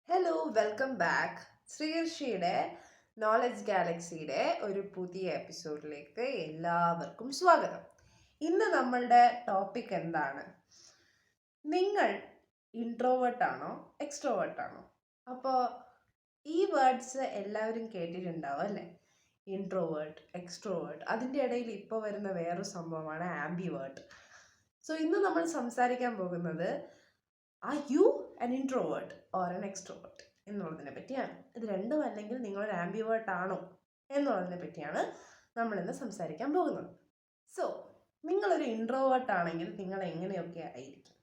Hello welcome back. ശ്രീകർഷിയുടെ knowledge ഗാലക്സിയുടെ ഒരു പുതിയ എപ്പിസോഡിലേക്ക് എല്ലാവർക്കും സ്വാഗതം. ഇന്ന് നമ്മളുടെ ടോപ്പിക് എന്താണ്? നിങ്ങൾ ഇൻട്രോവേർട്ടാണോ എക്സ്ട്രോവേർട്ടാണോ? അപ്പോൾ ഈ വേർഡ്സ് എല്ലാവരും കേട്ടിട്ടുണ്ടാവും അല്ലേ? Introvert, extrovert. അതിൻ്റെ ഇടയിൽ ഇപ്പോൾ വരുന്ന വേറൊരു സംഭവമാണ് ആംബിവേർട്ട്. സോ ഇന്ന് നമ്മൾ സംസാരിക്കാൻ പോകുന്നത് are you an introvert or an extrovert എന്നുള്ളതിനെ പറ്റിയാണ്. ഇത് രണ്ടും അല്ലെങ്കിൽ നിങ്ങളൊരു ആംബിവേർട്ട് ആണോ എന്നുള്ളതിനെ പറ്റിയാണ് നമ്മൾ ഇന്ന് സംസാരിക്കാൻ പോകുന്നത്. സോ നിങ്ങളൊരു ഇൻട്രോവേർട്ട് ആണെങ്കിൽ നിങ്ങൾ എങ്ങനെയൊക്കെ ആയിരിക്കും?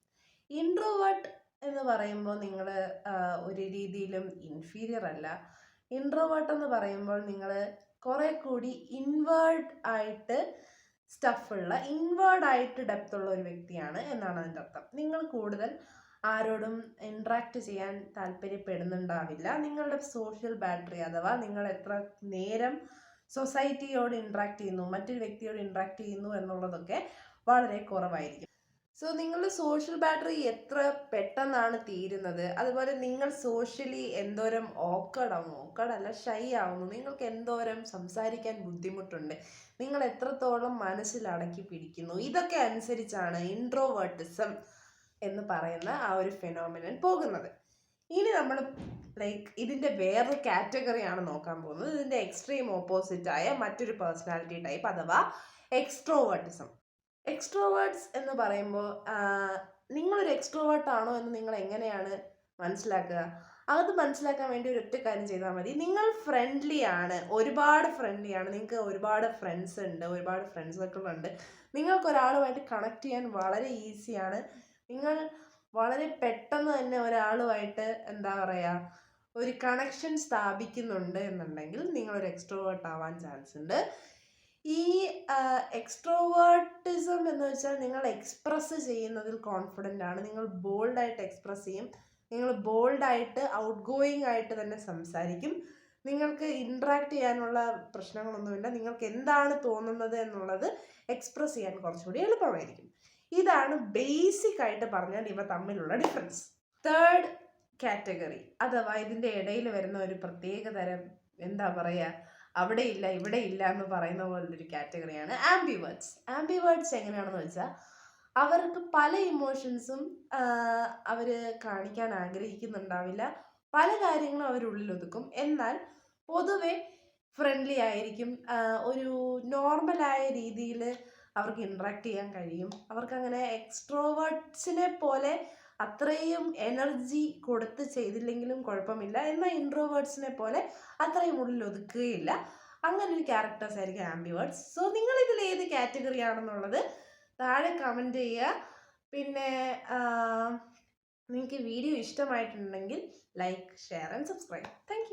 ഇൻട്രോവേർട്ട് എന്ന് പറയുമ്പോൾ നിങ്ങൾ ഒരു രീതിയിലും ഇൻഫീരിയർ അല്ല. ഇൻട്രോവേർട്ട് എന്ന് പറയുമ്പോൾ നിങ്ങൾ കുറെ കൂടി ഇൻവേർഡ് ആയിട്ട് സ്റ്റഫുള്ള, ഇൻവേർഡ് ആയിട്ട് ഡെപ്ത് ഉള്ള ഒരു വ്യക്തിയാണ് എന്നാണ് അതിൻ്റെ അർത്ഥം. നിങ്ങൾ കൂടുതൽ ആരോടും ഇൻട്രാക്ട് ചെയ്യാൻ താല്പര്യപ്പെടുന്നുണ്ടാവില്ല. നിങ്ങളുടെ സോഷ്യൽ ബാറ്ററി അഥവാ നിങ്ങൾ എത്ര നേരം സൊസൈറ്റിയോട് ഇൻട്രാക്ട് ചെയ്യുന്നു, മറ്റൊരു വ്യക്തിയോട് ഇൻട്രാക്ട് ചെയ്യുന്നു എന്നുള്ളതൊക്കെ വളരെ കുറവായിരിക്കും. സോ നിങ്ങളുടെ സോഷ്യൽ ബാറ്ററി എത്ര പെട്ടെന്നാണ് തീരുന്നത്, അതുപോലെ നിങ്ങൾ സോഷ്യലി എന്തോരം ഓക്കടല്ല ഷൈ ആവുന്നു, നിങ്ങൾക്ക് എന്തോരം സംസാരിക്കാൻ ബുദ്ധിമുട്ടുണ്ട്, നിങ്ങൾ എത്രത്തോളം മനസ്സിൽ അടക്കി പിടിക്കുന്നു, ഇതൊക്കെ അനുസരിച്ചാണ് ഇൻട്രോവേർട്ടിസം എന്ന് പറയുന്ന ആ ഒരു ഫെനോമിനൻ പോകുന്നത്. ഇനി നമ്മൾ ഇതിൻ്റെ വേറൊരു കാറ്റഗറിയാണ് നോക്കാൻ പോകുന്നത്. ഇതിൻ്റെ എക്സ്ട്രീം ഓപ്പോസിറ്റായ മറ്റൊരു പേഴ്സണാലിറ്റി ടൈപ്പ് അഥവാ എക്സ്ട്രോവേർട്ടിസം. എക്സ്ട്രോവേർട്സ് എന്ന് പറയുമ്പോൾ നിങ്ങളൊരു എക്സ്ട്രോവേർട്ട് ആണോ എന്ന് നിങ്ങൾ എങ്ങനെയാണ് മനസ്സിലാക്കുക? അത് മനസ്സിലാക്കാൻ വേണ്ടി ഒരൊറ്റ കാര്യം ചെയ്താൽ മതി. നിങ്ങൾ ഫ്രണ്ട്ലി ആണ്, ഒരുപാട് ഫ്രണ്ട്ലി ആണ്, നിങ്ങൾക്ക് ഒരുപാട് ഫ്രണ്ട്സ് ഉണ്ട്, ഒരുപാട് ഫ്രണ്ട്സ് സർക്കിൾ ഉണ്ട്, നിങ്ങൾക്ക് ഒരാളുമായിട്ട് കണക്ട് ചെയ്യാൻ വളരെ ഈസിയാണ്, നിങ്ങൾ വളരെ പെട്ടെന്ന് തന്നെ ഒരാളുമായിട്ട് ഒരു കണക്ഷൻ സ്ഥാപിക്കുന്നുണ്ട് എന്നുണ്ടെങ്കിൽ നിങ്ങളൊരു എക്സ്ട്രോവേർട്ട് ആവാൻ ചാൻസ് ഉണ്ട്. ഈ എക്സ്ട്രോവേർട്ടിസം എന്ന് വെച്ചാൽ നിങ്ങൾ എക്സ്പ്രസ് ചെയ്യുന്നതിൽ കോൺഫിഡൻ്റ് ആണ്, നിങ്ങൾ ബോൾഡായിട്ട് എക്സ്പ്രസ് ചെയ്യും, നിങ്ങൾ ബോൾഡായിട്ട് ഔട്ട് ഗോയിങ് ആയിട്ട് തന്നെ സംസാരിക്കും, നിങ്ങൾക്ക് ഇൻട്രാക്ട് ചെയ്യാനുള്ള പ്രശ്നങ്ങളൊന്നുമില്ല, നിങ്ങൾക്ക് എന്താണ് തോന്നുന്നത് എന്നുള്ളത് എക്സ്പ്രസ് ചെയ്യാൻ കുറച്ചുകൂടി എളുപ്പമായിരിക്കും. ഇതാണ് ബേസിക് ആയിട്ട് പറഞ്ഞാൽ ഇവ തമ്മിലുള്ള ഡിഫറൻസ്. തേർഡ് കാറ്റഗറി അഥവാ ഇതിൻ്റെ ഇടയിൽ വരുന്ന ഒരു പ്രത്യേക തരം അവിടെ ഇല്ല ഇവിടെ ഇല്ല എന്ന് പറയുന്ന പോലൊരു കാറ്റഗറിയാണ് ആംബിവേർട്സ്. ആംബിവേർട്സ് എങ്ങനെയാണെന്ന് വെച്ചാൽ അവർക്ക് പല ഇമോഷൻസും അവർ കാണിക്കാൻ ആഗ്രഹിക്കുന്നുണ്ടാവില്ല, പല കാര്യങ്ങളും അവരുള്ളിൽ ഒതുക്കും, എന്നാൽ പൊതുവെ ഫ്രണ്ട്ലി ആയിരിക്കും, ഒരു നോർമലായ രീതിയിൽ അവർക്ക് ഇൻട്രാക്ട് ചെയ്യാൻ കഴിയും. അവർക്കങ്ങനെ എക്സ്ട്രോവേർട്സിനെ പോലെ അത്രയും എനർജി കൊടുത്ത് ചെയ്തില്ലെങ്കിലും കുഴപ്പമില്ല, എന്നാൽ ഇൻട്രോവേർട്സിനെ പോലെ അത്രയും ഉള്ളിൽ ഒതുക്കുകയില്ല. അങ്ങനെ ഒരു ക്യാരക്ടേഴ്സ് ആയിരിക്കും ആംബിവേർട്സ്. സോ നിങ്ങൾ ഇതിൽ ഏത് കാറ്റഗറി ആണെന്നുള്ളത് താഴെ കമൻറ്റ് ചെയ്യുക. പിന്നെ നിങ്ങൾക്ക് വീഡിയോ ഇഷ്ടമായിട്ടുണ്ടെങ്കിൽ like, share and subscribe. Thank you.